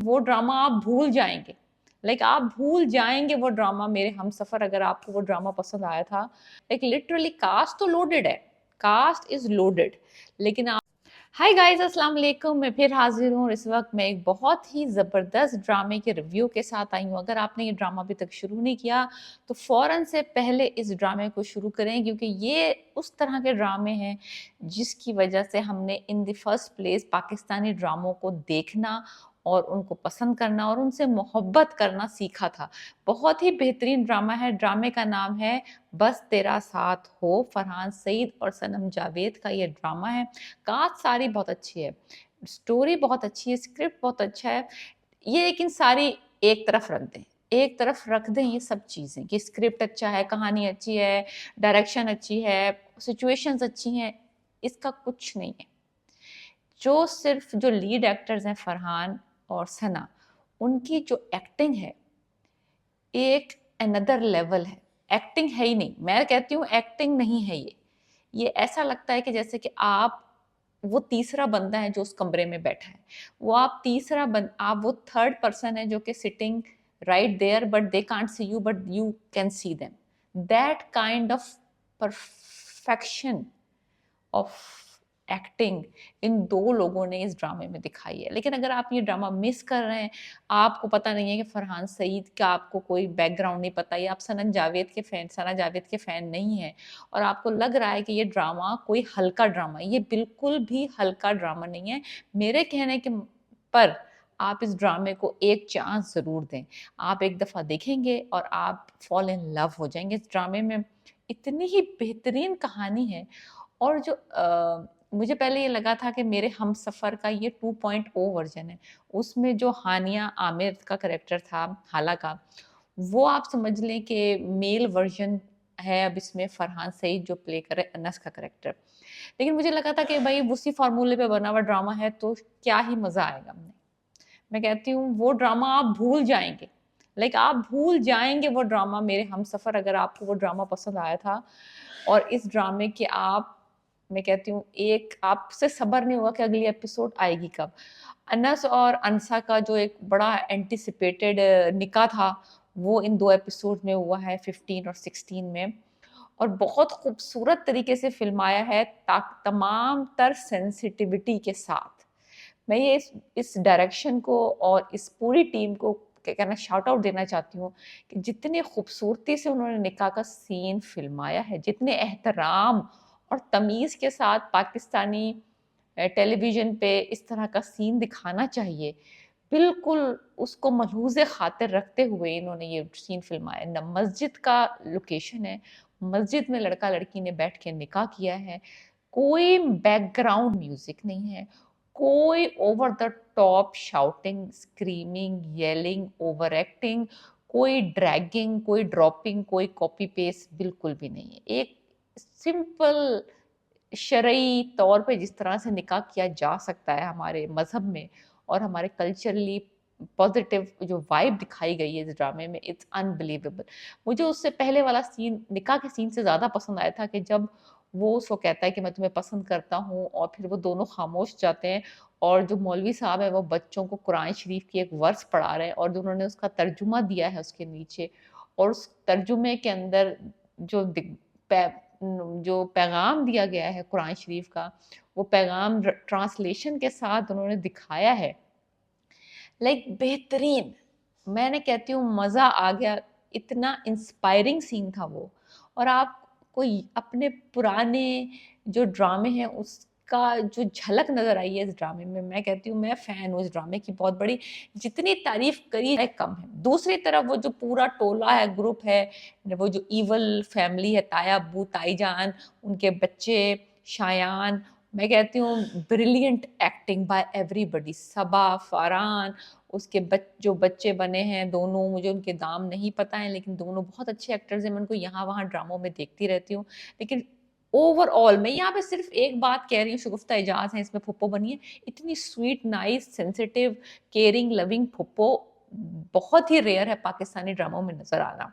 वो ड्रामा आप भूल जाएँगे। आप भूल जाएँगे वो ड्रामा मेरे हमसफ़र, अगर आपको वो ड्रामा पसंद आया था। लिटरली कास्ट तो लोडेड है, कास्ट इज़ लोडेड, लेकिन आप हाय गाइस, अस्सलाम वालेकुम। मैं फिर हाज़िर हूँ और इस वक़्त मैं एक बहुत ही ज़बरदस्त ड्रामे के रिव्यू के साथ आई हूँ। अगर आपने ये ड्रामा अभी तक शुरू नहीं किया, तो फ़ौरन से पहले इस ड्रामे को शुरू करें, क्योंकि ये उस तरह के ड्रामे हैं जिसकी वजह से हमने in the first place Pakistani ड्रामों को देखना और उनको पसंद करना और उनसे मोहब्बत करना सीखा था। बहुत ही बेहतरीन ड्रामा है। ड्रामे का नाम है बस तेरा साथ हो। फरहान सईद और सनम जावेद का ये ड्रामा है। कास्ट सारी बहुत अच्छी है, स्टोरी बहुत अच्छी है, स्क्रिप्ट बहुत अच्छा है। ये लेकिन सारी एक तरफ रख दें, एक तरफ रख दें ये सब चीज़ें कि स्क्रिप्ट अच्छा है, कहानी अच्छी है, डायरेक्शन अच्छी है, सिचुएशंस अच्छी हैं, इसका कुछ नहीं है। जो लीड एक्टर्स हैं फरहान और सना, उनकी जो एक्टिंग है एक अनदर लेवल है। एक्टिंग है ही नहीं, मैं कहती हूँ एक्टिंग नहीं है ये। ये ऐसा लगता है कि जैसे कि आप वो तीसरा बंदा है जो उस कमरे में बैठा है। वो आप वो थर्ड पर्सन है जो कि sitting right there, but they can't see you, but you can see them. That kind of perfection of acting in दो लोगों ने इस ड्रामे में दिखाई है। लेकिन अगर आप ये ड्रामा मिस कर रहे हैं, आपको पता नहीं है कि फरहान सईद का आपको कोई बैकग्राउंड नहीं पता, या आप सना जावेद के फैन नहीं हैं, और आपको लग रहा है कि ये ड्रामा कोई हल्का ड्रामा है, ये बिल्कुल भी हल्का ड्रामा नहीं है। मेरे कहने के पर आप इस ड्रामे को एक चांस ज़रूर दें। आप एक दफ़ा देखेंगे और आप फॉल इन लव हो जाएँगे। इस ड्रामे में इतनी ही बेहतरीन कहानी है, और मुझे पहले ये लगा था कि मेरे हमसफ़र का ये 2.0 वर्ज़न है। उसमें जो हानिया आमिर का कैरेक्टर था, हाला का, वो आप समझ लें कि मेल वर्ज़न है अब इसमें फरहान सईद जो प्ले कर रहे हैं अनस का कैरेक्टर। लेकिन मुझे लगा था कि भई उसी फ़ॉर्मूले पे बना हुआ ड्रामा है, तो क्या ही मज़ा आएगा। मैं कहती हूँ वो ड्रामा आप भूल जाएँगे। आप भूल जाएँगे वो ड्रामा मेरे हमसफ़र, अगर आपको वो ड्रामा पसंद आया था। और इस ड्रामे के आप मैं कहती हूँ एक आपसे सब्र नहीं हुआ कि अगली एपिसोड आएगी कब। अनस और अनसा का जो एक बड़ा एंटिसिपेटेड निकाह था, वो इन 2 एपिसोड में हुआ है, 15 और 16 में। और बहुत खूबसूरत तरीके से फ़िल्माया है तमाम तर सेंसिटिविटी के साथ। मैं ये इस डायरेक्शन को और इस पूरी टीम को क्या कहना शाउट आउट देना चाहती हूँ कि जितनी खूबसूरती से उन्होंने निकाह का सीन फ़िल्माया है, जितने एहतराम और तमीज़ के साथ पाकिस्तानी टेलीविज़न पे इस तरह का सीन दिखाना चाहिए, बिल्कुल उसको मलहूज़ ख़ातिर रखते हुए इन्होंने ये सीन फ़िल्माया। न मस्जिद का लोकेशन है, मस्जिद में लड़का-लड़की ने बैठ के निकाह किया है, कोई बैकग्राउंड म्यूज़िक नहीं है, कोई over the top shouting, screaming, yelling, over acting, कोई ड्रैगिंग, कोई ड्रॉपिंग, कोई कॉपी पेस्ट बिल्कुल भी नहीं है। एक सिंपल शरई तौर पे जिस तरह से निकाह किया जा सकता है हमारे मज़हब में और हमारे कल्चरली पॉज़िटिव जो वाइब दिखाई गई है इस ड्रामे में, इट्स अनबिलीवेबल। मुझे उससे पहले वाला सीन निकाह के सीन से ज़्यादा पसंद आया था कि जब वो उसको कहता है कि मैं तुम्हें पसंद करता हूँ, और फिर वो दोनों खामोश जाते हैं और जो मौलवी साहब हैं वो बच्चों को कुरान शरीफ की एक वर्स पढ़ा रहे हैं, और जो उन्होंने उसका तर्जुमा दिया है उसके नीचे, और उस तर्जुमे के अंदर जो दिग पै जो पैगाम दिया गया है कुरान शरीफ का, वो पैगाम ट्रांसलेशन के साथ उन्होंने दिखाया है। बेहतरीन, मैंने कहती हूँ मज़ा आ गया, इतना इंस्पायरिंग सीन था वो। और आप कोई अपने पुराने जो ड्रामे हैं उसका जो झलक नज़र आई है इस ड्रामे में, मैं कहती हूँ मैं फ़ैन हूँ इस ड्रामे की बहुत बड़ी, जितनी तारीफ़ करी जाए कम है। दूसरी तरफ वो जो पूरा टोला है, ग्रुप है, वो जो इविल फैमिली है, ताया अब्बू, ताईजान, उनके बच्चे, शायान, मैं कहती हूँ ब्रिलियंट एक्टिंग बाय एवरीबॉडी, सबा, फरहान, उसके जो बच्चे बने हैं दोनों, मुझे उनके नाम नहीं पता है, लेकिन दोनों बहुत अच्छे एक्टर्स हैं, मैं उनको यहाँ-वहाँ ड्रामों में देखती रहती हूँ। लेकिन ओवरऑल मैं यहाँ पे सिर्फ़ एक बात कह रही हूँ, शगुफ्ता एजाज़ हैं इसमें फूप्पो बनी है, इतनी sweet, nice, sensitive, caring, loving फूप्पो बहुत ही रेयर है पाकिस्तानी ड्रामों में नज़र आना।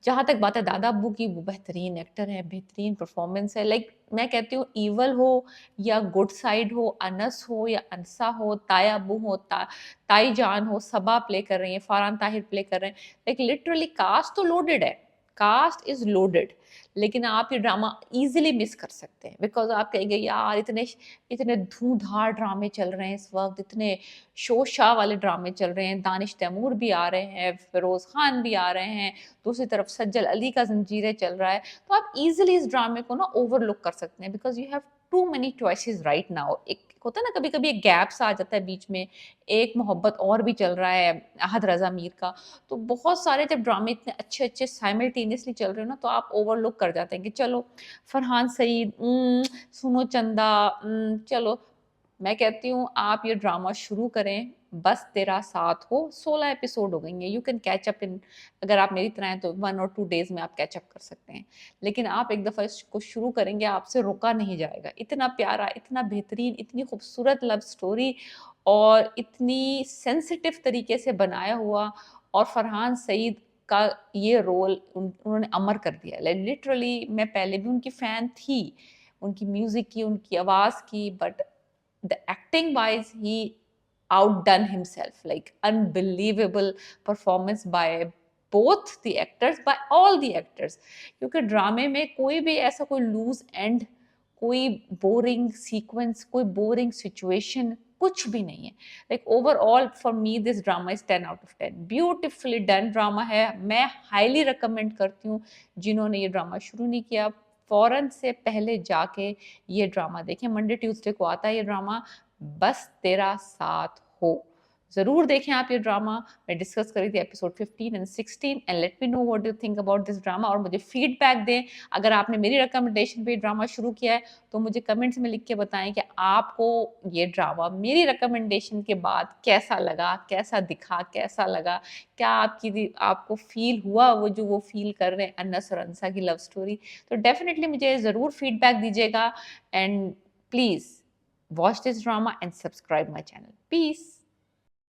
जहाँ तक बात है दादा अब्बू की, वो बेहतरीन एक्टर है, बेहतरीन परफॉर्मेंस है। लाइक मैं कहती हूँ ईवल हो या गुड साइड हो, अनस हो या अनसा हो, ताया अब्बू हो, ताई जान हो, सबा प्ले कर रही है, फरहान ताहिर प्ले कर रहे हैं। लाइक लिटरली कास्ट तो लोडेड है, कास्ट इज लोडेड, लेकिन आप ये ड्रामा इजीली मिस कर सकते हैं बिकॉज आप कहेंगे यार इतने इतने धूमधार ड्रामे चल रहे हैं इस वक्त, इतने शोशाह वाले ड्रामे चल रहे हैं, दानिश तैमूर भी आ रहे हैं, फिरोज खान भी आ रहे हैं, दूसरी तरफ सज्जल अली का जंजीरें चल रहा है, तो आप इजीली इस ड्रामे को ना ओवरलुक कर सकते हैं because you have too many choices right now. एक होता है ना कभी कभी एक गैप्स आ जाता है बीच में, एक मोहब्बत और भी चल रहा है अहद रजा मीर का, तो बहुत सारे जब ड्रामे इतने अच्छे अच्छे साइमल्टेनियसली चल रहे हो ना तो आप ओवरलुक कर जाते हैं कि चलो फरहान सईद, सुनो चंदा, चलो मैं कहती हूँ आप ये ड्रामा शुरू करें, बस तेरा साथ हो। 16 एपिसोड हो गई हैं, you can catch up in, अगर आप मेरी तरह हैं तो 1 और 2 डेज में आप कैच अप कर सकते हैं, लेकिन आप एक दफ़ा इसको शुरू करेंगे आपसे रुका नहीं जाएगा। इतना प्यारा, इतना बेहतरीन, इतनी खूबसूरत लव स्टोरी और इतनी सेंसिटिव तरीके से बनाया हुआ, और फरहान सईद का ये रोल उन्होंने अमर कर दिया। लिटरली मैं पहले भी उनकी फ़ैन थी, उनकी म्यूज़िक की, उनकी आवाज़ की, but the acting wise he outdone himself, like unbelievable performance by both the actors, by all the actors, क्योंकि ड्रामे में कोई भी ऐसा कोई लूज एंड, कोई बोरिंग सीक्वेंस, कोई बोरिंग सिचुएशन कुछ भी नहीं है। Like overall for me this drama is 10 out of 10, beautifully done drama है। मैं हाईली रिकमेंड करती हूँ जिन्होंने ये ड्रामा शुरू नहीं किया, फौरन से पहले जाके ये ड्रामा देखें। मंडे ट्यूसडे को आता है ये ड्रामा, बस तेरा साथ हो। ज़रूर देखें आप ये ड्रामा। मैं डिस्कस करी थी episode 15 and 16, and let me know what you think about this drama, और मुझे फीडबैक दें। अगर आपने मेरी रिकमेंडेशन पे ड्रामा शुरू किया है तो मुझे कमेंट्स में लिख के बताएं कि आपको ये ड्रामा मेरी रिकमेंडेशन के बाद कैसा लगा, कैसा दिखा, कैसा लगा, क्या आपको फील हुआ वो जो वो फील कर रहे हैं अनस और अनसा की लव स्टोरी। तो डेफिनेटली मुझे ज़रूर फीडबैक दीजिएगा, and please watch this drama and subscribe my channel. Peace.